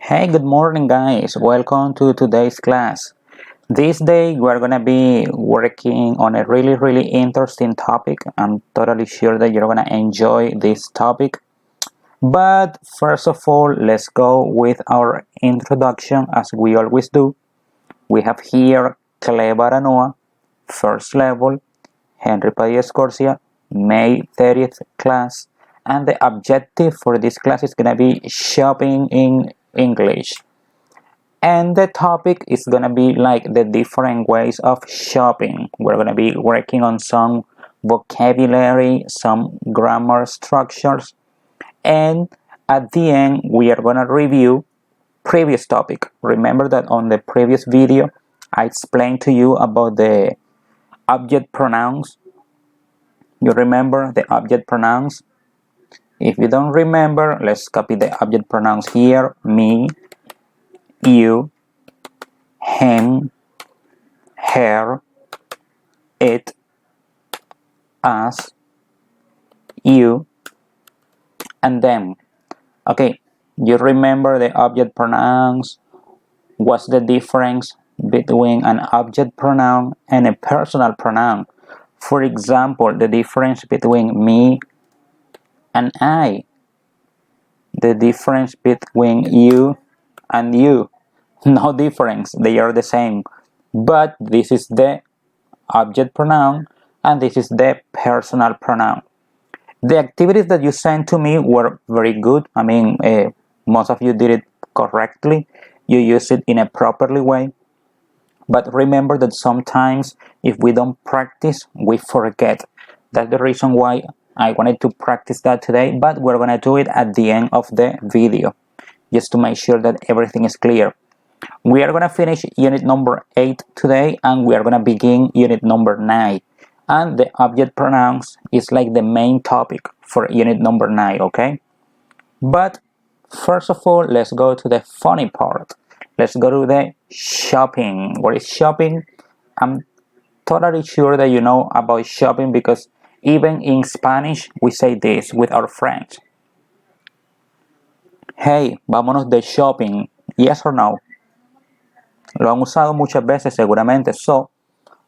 Hey, good morning, guys. Welcome to today's class. This day, we're gonna be working on a really interesting topic. I'm totally sure that you're gonna enjoy this topic. But first of all, let's go with our introduction as we always do. We have here Clay Baranoa, first level, Henry Padilla Scorsia, May 30th class, and the objective for this class is gonna be shopping in English. And the topic is gonna be like the different ways of shopping. We're gonna be working on some vocabulary, some grammar structures, and at the end we are gonna review previous topic. Remember that on the previous video I explained to you about the object pronouns. You remember the object pronouns? If you don't remember, let's copy the object pronouns here. Me, you, him, her, it, us, you, and them. Okay, you remember the object pronouns? What's the difference between an object pronoun and a personal pronoun? For example, the difference between me and I. The difference between you and you. No difference, they are the same. But this is the object pronoun and this is the personal pronoun. The activities that you sent to me were very good. I mean, most of you did it correctly. You used it in a properly way. But remember that sometimes if we don't practice, we forget. That's the reason why I wanted to practice that today, but we're going to do it at the end of the video, just to make sure that everything is clear. We are going to finish unit number 8 today, and we are going to begin unit number 9. And the object pronouns is like the main topic for unit number 9, okay? But first of all, let's go to the funny part. Let's go to the shopping. What is shopping? I'm totally sure that you know about shopping because even in Spanish we say this with our friends. Hey, vámonos de shopping. Yes or no? Lo han usado muchas veces seguramente. So,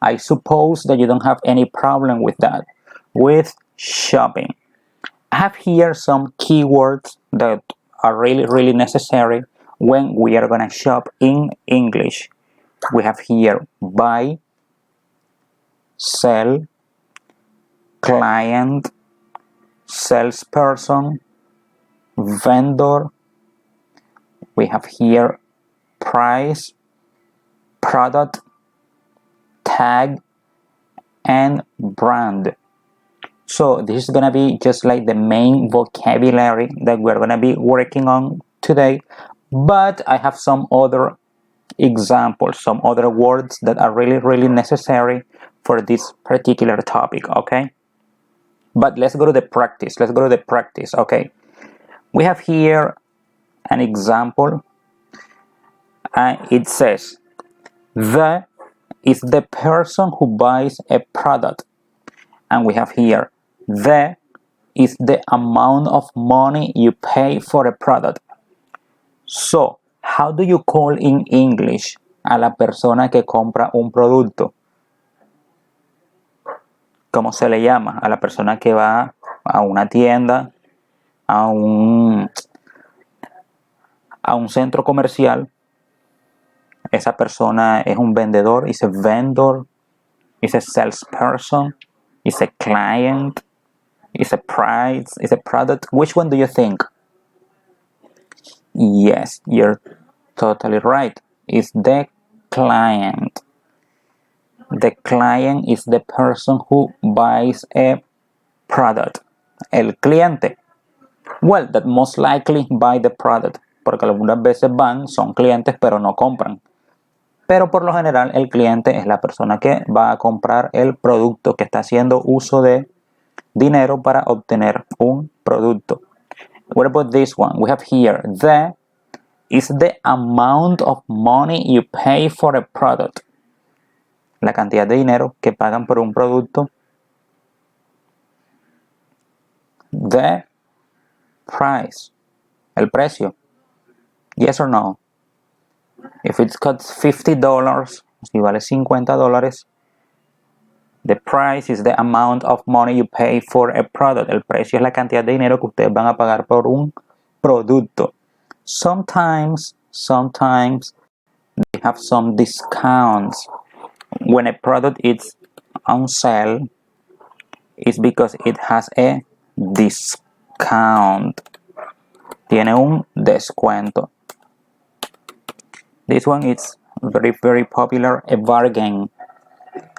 I suppose that you don't have any problem with that, with shopping. I have here some keywords that are really necessary when we are gonna shop in English. We have here buy, sell, client, salesperson, vendor. We have here price, product, tag, and brand. So this is gonna be just like the main vocabulary that we're gonna be working on today, but I have some other examples, some other words that are really necessary for this particular topic, okay? But let's go to the practice. Okay? We have here an example. It says, the is the person who buys a product. And we have here, the is the amount of money you pay for a product. So, how do you call in English a la persona que compra un producto? ¿Cómo se le llama a la persona que va a una tienda, a un centro comercial? Esa persona es un vendedor, is a vendor, is a salesperson, is a client, is a price, is a product. Which one do you think? Yes, you're totally right. It's the client. The client is the person who buys a product. El cliente. Well, that most likely buy the product. Porque algunas veces van, son clientes, pero no compran. Pero por lo general el cliente es la persona que va a comprar el producto, que está haciendo uso de dinero para obtener un producto. What about this one? We have here, the is the amount of money you pay for a product. La cantidad de dinero que pagan por un producto. The price. El precio. Yes or no? If it costs $50, si vale $50, the price is the amount of money you pay for a product. El precio es la cantidad de dinero que ustedes van a pagar por un producto. Sometimes they have some discounts. When a product is on sale, it's because it has a discount. Tiene un descuento. This one is very popular, a bargain.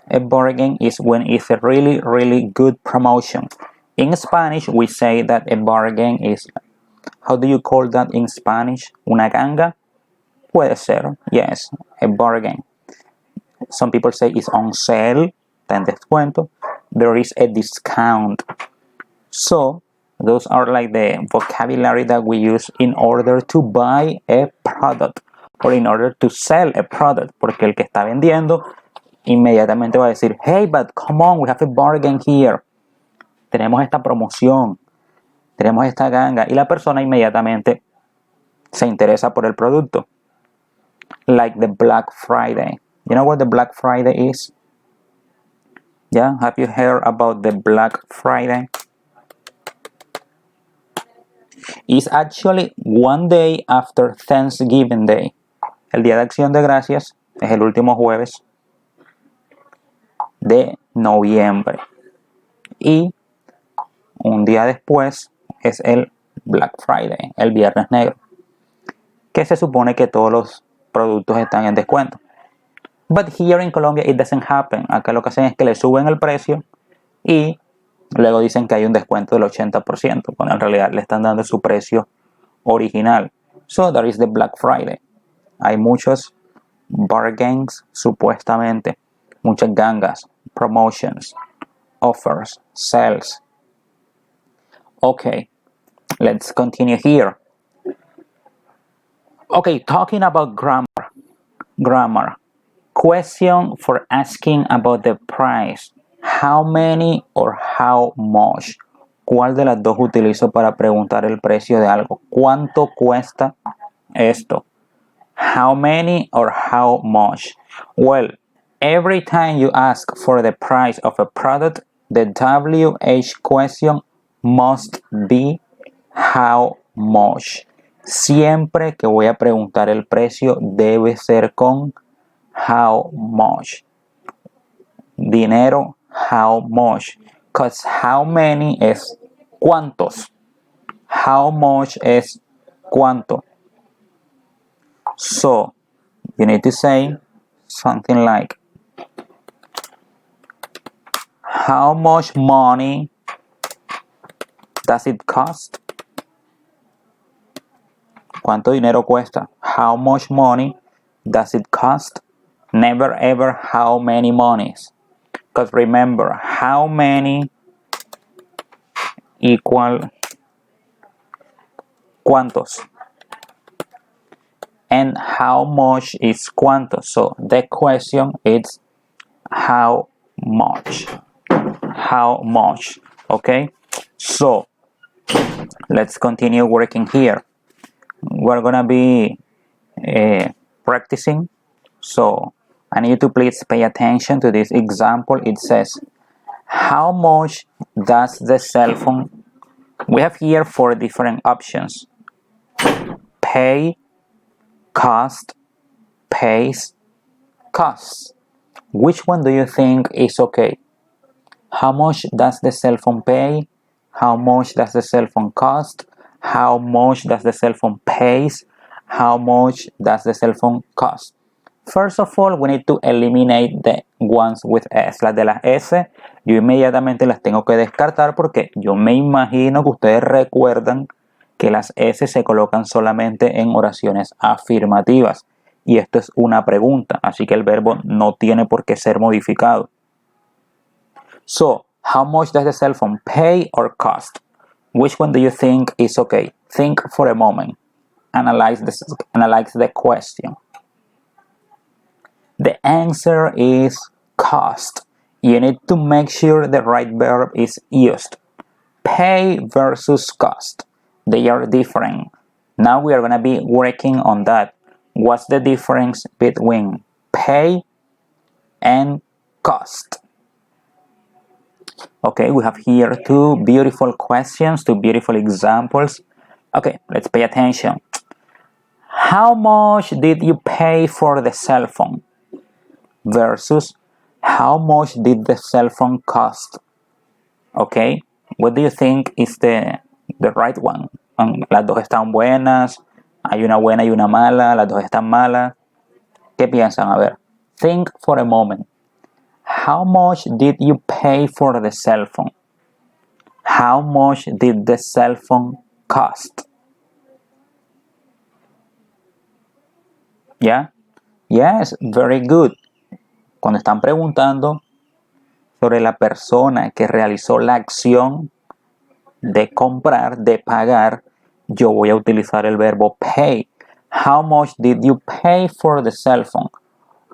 A bargain is when it's a really good promotion. In Spanish, we say that a bargain is, how do you call that in Spanish? Una ganga? Puede ser, yes, a bargain. Some people say it's on sale, está en descuento. There is a discount. So, those are like the vocabulary that we use in order to buy a product or in order to sell a product. Porque el que está vendiendo inmediatamente va a decir, hey, but come on, we have a bargain here. Tenemos esta promoción, tenemos esta ganga. Y la persona inmediatamente se interesa por el producto. Like the Black Friday. You know what the Black Friday is? Yeah, have you heard about the Black Friday? It's actually one day after Thanksgiving Day. El Día de Acción de Gracias es el último jueves de noviembre. Y un día después es el Black Friday, el Viernes Negro, que se supone que todos los productos están en descuento. But here in Colombia it doesn't happen. Acá lo que hacen es que le suben el precio y luego dicen que hay un descuento del 80%, cuando en realidad le están dando su precio original. So there is the Black Friday. Hay muchos bargains, supuestamente, muchas gangas, promotions, offers, sales. Okay, let's continue here. Okay, talking about grammar. Question for asking about the price. How many or how much? ¿Cuál de las dos utilizo para preguntar el precio de algo? ¿Cuánto cuesta esto? How many or how much? Well, every time you ask for the price of a product, the WH question must be how much. Siempre que voy a preguntar el precio debe ser con how much. Dinero, how much. Because how many es cuántos. How much es cuánto. So, you need to say something like, how much money does it cost? ¿Cuánto dinero cuesta? How much money does it cost? Never ever how many monies. Because remember, how many equal cuántos. And how much is cuánto. So the question is how much. How much. Okay? So let's continue working here. We're gonna be practicing. So I need you to please pay attention to this example. It says, how much does the cell phone? We have here 4 different options. Pay, cost, pays, costs. Which one do you think is okay? How much does the cell phone pay? How much does the cell phone cost? How much does the cell phone pays? How much does the cell phone cost? First of all, we need to eliminate the ones with S. Las de las S, yo inmediatamente las tengo que descartar porque yo me imagino que ustedes recuerdan que las S se colocan solamente en oraciones afirmativas. Y esto es una pregunta, así que el verbo no tiene por qué ser modificado. So, how much does the cell phone pay or cost? Which one do you think is okay? Think for a moment. Analyze the question. The answer is cost. You need to make sure the right verb is used. Pay versus cost. They are different. Now we are going to be working on that. What's the difference between pay and cost? Okay, we have here two beautiful questions, two beautiful examples. Okay, let's pay attention. How much did you pay for the cell phone? Versus how much did the cell phone cost? Okay, what do you think is the right one? Las dos están buenas, hay una buena y una mala, las dos están malas. ¿Qué piensan? A ver, think for a moment. How much did you pay for the cell phone? How much did the cell phone cost? Yeah? Yes, very good. Cuando están preguntando sobre la persona que realizó la acción de comprar, de pagar, yo voy a utilizar el verbo pay. How much did you pay for the cell phone?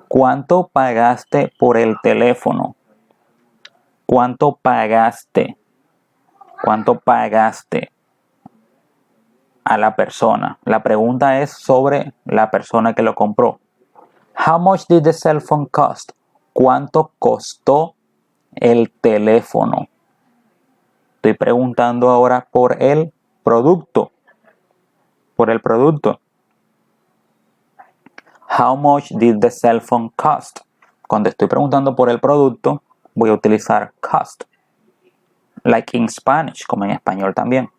¿Cuánto pagaste por el teléfono? ¿Cuánto pagaste? ¿Cuánto pagaste a la persona? La pregunta es sobre la persona que lo compró. How much did the cell phone cost? ¿Cuánto costó el teléfono? Estoy preguntando ahora por el producto. Por el producto. How much did the cell phone cost? Cuando estoy preguntando por el producto, voy a utilizar cost. Like in Spanish, como en español también.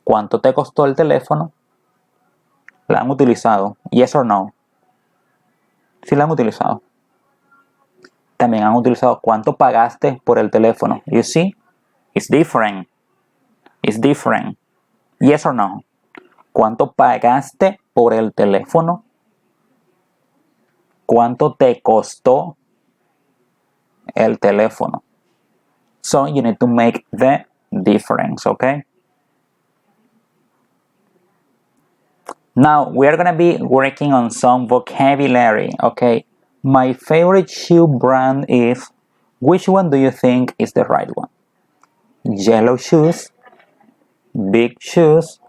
¿Cuánto te costó el teléfono? ¿La han utilizado? Yes or no. Sí la han utilizado. También han utilizado ¿cuánto pagaste por el teléfono? You see? It's different. It's different. Yes or no. ¿Cuánto pagaste por el teléfono? ¿Cuánto te costó el teléfono? So you need to make the difference, okay? Now we are gonna be working on some vocabulary, okay? My favorite shoe brand is, which one do you think is the right one? Yellow shoes, big shoes,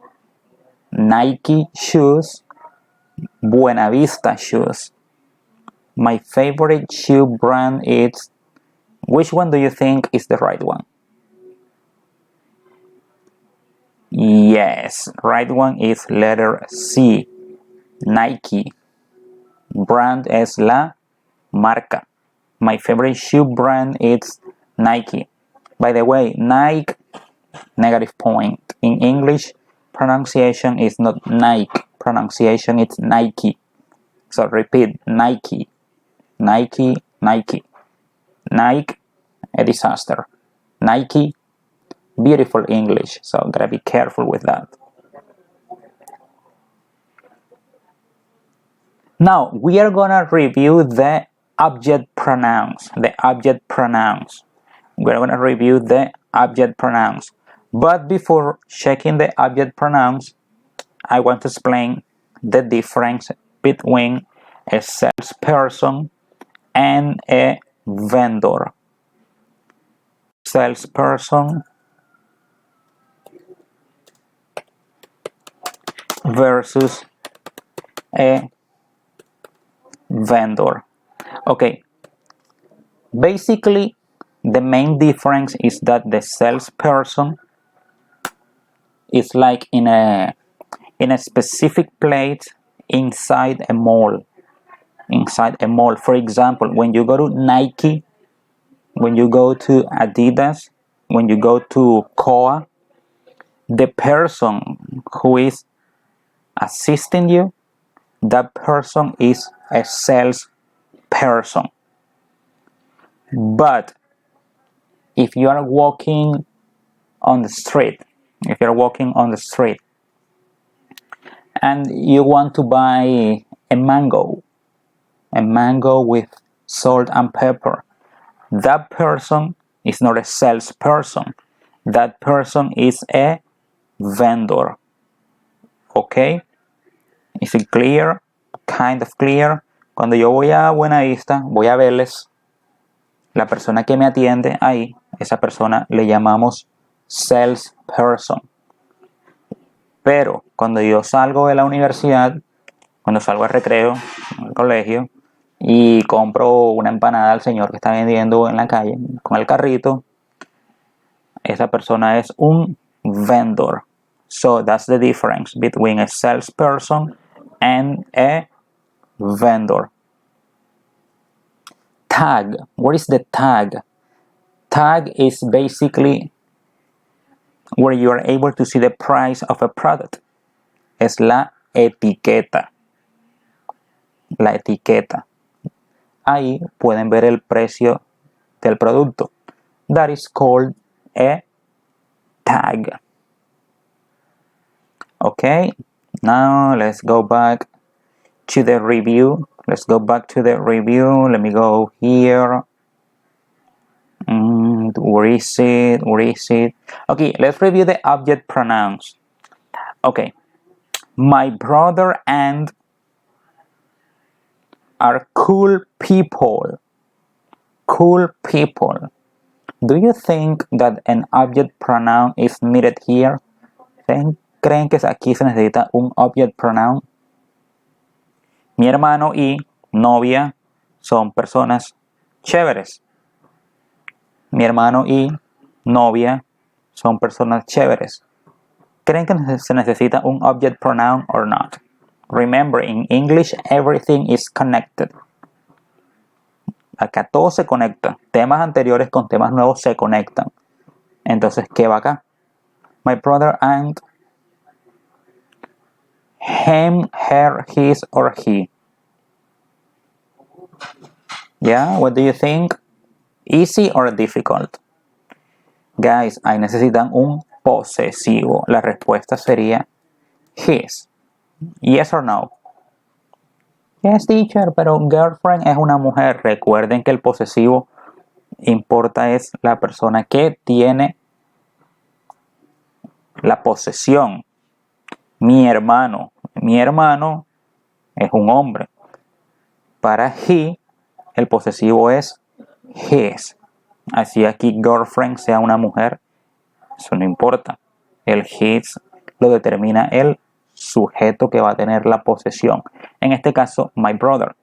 Nike shoes, Buena Vista shoes. My favorite shoe brand is, which one do you think is the right one? Yes, right one is letter C, Nike. Brand es la marca. My favorite shoe brand is Nike. By the way, Nike, negative point. In English, pronunciation is not Nike. Pronunciation is Nike. So repeat, Nike. Nike, Nike. Nike, a disaster. Nike, beautiful English. So gotta be careful with that. Now we are gonna review the object pronouns. The object pronouns. We're gonna review the object pronouns. But before checking the object pronouns, I want to explain the difference between a salesperson and a vendor. Salesperson versus a vendor. Okay, basically the main difference is that the salesperson is like in a specific place inside a mall. Inside a mall. For example, when you go to Nike, when you go to Adidas, when you go to Koa, the person who is assisting you, that person is a salesperson. But if you are walking on the street, and you want to buy a mango with salt and pepper, that person is not a salesperson. That person is a vendor. Okay? Is it clear? Kind of clear. Cuando yo voy a Buenavista, voy a verles. La persona que me atiende ahí, esa persona le llamamos salesperson. Pero cuando yo salgo de la universidad, cuando salgo al recreo, al colegio, y compro una empanada al señor que está vendiendo en la calle con el carrito, esa persona es un vendor. So that's the difference between a salesperson and a vendor. Tag. What is the tag? Tag is basically where you are able to see the price of a product. Es la etiqueta. La etiqueta. Ahí pueden ver el precio del producto. That is called a tag. Okay, now let's go back to the review. Let me go here. Where is it? Okay, let's review the object pronouns. Okay, my brother and are cool people. Cool people. Do you think that an object pronoun is needed here? ¿Creen que aquí se necesita un object pronoun? Mi hermano y novia son personas chéveres. Mi hermano y novia son personas chéveres. ¿Creen que se necesita un object pronoun or not? Remember, in English, everything is connected. Acá todo se conecta. Temas anteriores con temas nuevos se conectan. Entonces, ¿qué va acá? My brother and him, her, his, or he. Yeah, what do you think? Easy or difficult? Guys, ahí necesitan un posesivo. La respuesta sería his. Yes or no? Yes, teacher, pero girlfriend es una mujer. Recuerden que el posesivo importa es la persona que tiene la posesión. Mi hermano es un hombre. Para he, el posesivo es his. Así aquí girlfriend sea una mujer, eso no importa. El his lo determina el sujeto que va a tener la posesión. En este caso, my brother.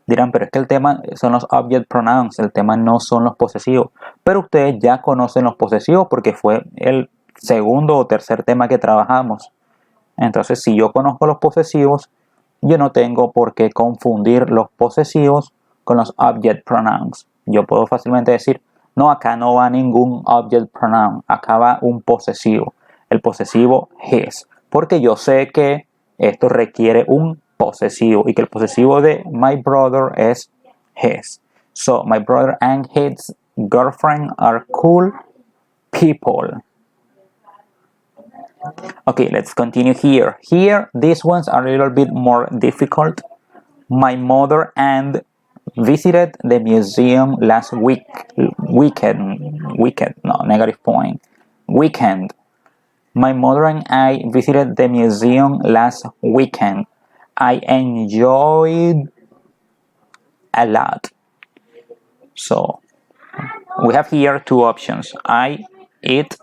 Dirán, pero es que el tema son los object pronouns, el tema no son los posesivos. Pero ustedes ya conocen los posesivos porque fue el segundo o tercer tema que trabajamos. Entonces, si yo conozco los posesivos, yo no tengo por qué confundir los posesivos con los object pronouns. Yo puedo fácilmente decir, no, acá no va ningún object pronoun, acá va un posesivo. El posesivo his, porque yo sé que esto requiere un posesivo y que el posesivo de my brother es his. So, my brother and his girlfriend are cool people. Okay, let's continue here. Here, these ones are a little bit more difficult. My mother and visited the museum last weekend. My mother and I visited the museum last weekend. I enjoyed a lot. So, we have here two options. I, it,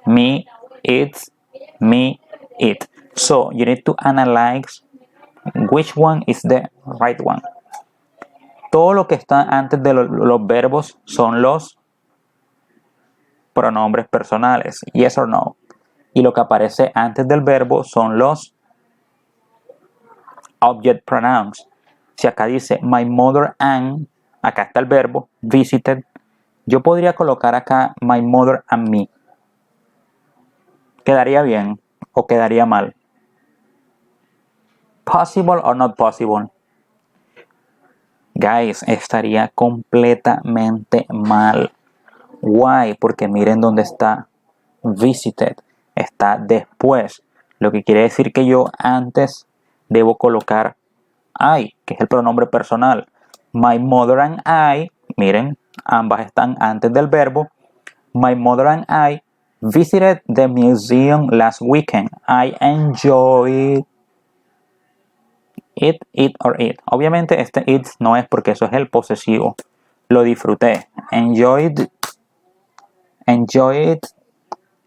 me, it's, me, it. So, you need to analyze which one is the right one. Todo lo que está antes de los verbos son los pronombres personales, yes or no. Y lo que aparece antes del verbo son los object pronouns. Si acá dice my mother and, acá está el verbo visited, yo podría colocar acá my mother and me. ¿Quedaría bien o quedaría mal? Possible or not possible? Guys, estaría completamente mal. Why? Porque miren dónde está visited. Está después. Lo que quiere decir que yo antes debo colocar I, que es el pronombre personal. My mother and I, miren, ambas están antes del verbo. My mother and I visited the museum last weekend. I enjoyed it or it. Obviamente este it no es porque eso es el posesivo. Lo disfruté. Enjoyed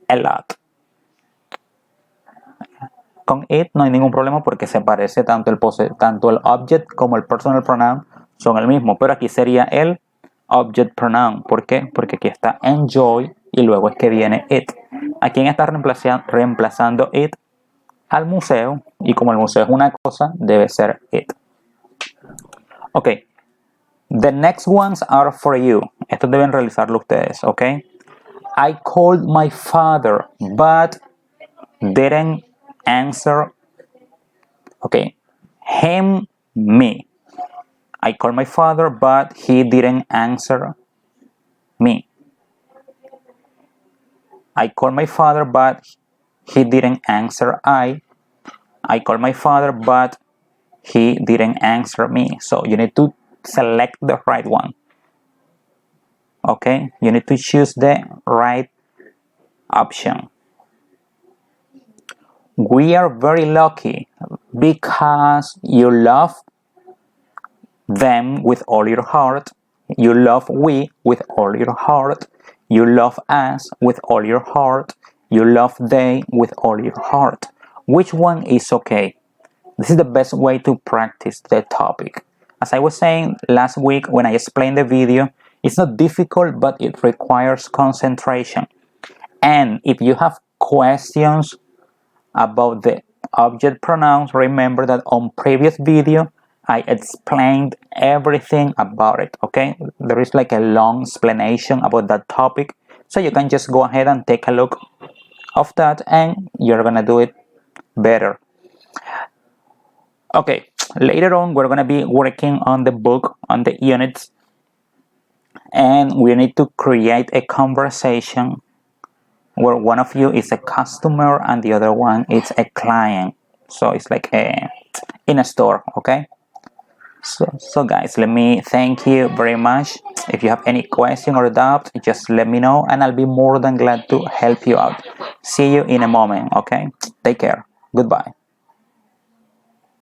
a lot. con it, no hay ningún problema porque se parece tanto el object como el personal pronoun son el mismo, pero aquí sería el object pronoun. ¿Por qué? Porque aquí está enjoy y luego es que viene it. ¿A quién está reemplazando it? Al museo, y como el museo es una cosa, debe ser it. Ok, the next ones are for you. Estos deben realizarlo ustedes, ok. I called my father, but didn't answer. Ok, me. I called my father, but he didn't answer me. I called my father, but he didn't answer I called my father, but he didn't answer me. So you need to select the right one. Okay, you need to choose the right option. We are very lucky because you love them with all your heart. You love we with all your heart. You love us with all your heart. You love they with all your heart. Which one is okay? This is the best way to practice the topic. As I was saying last week when I explained the video, it's not difficult, but it requires concentration. And if you have questions about the object pronouns, remember that on previous video, I explained everything about it, okay? There is like a long explanation about that topic. So you can just go ahead and take a look of that and you're gonna do it better. Okay, later on we're gonna be working on the book, on the units, and we need to create a conversation where one of you is a customer and the other one is a client. So it's like in a store, okay? So guys, let me thank you very much. If you have any question or doubt, just let me know and I'll be more than glad to help you out. See you in a moment, okay? Take care. Goodbye.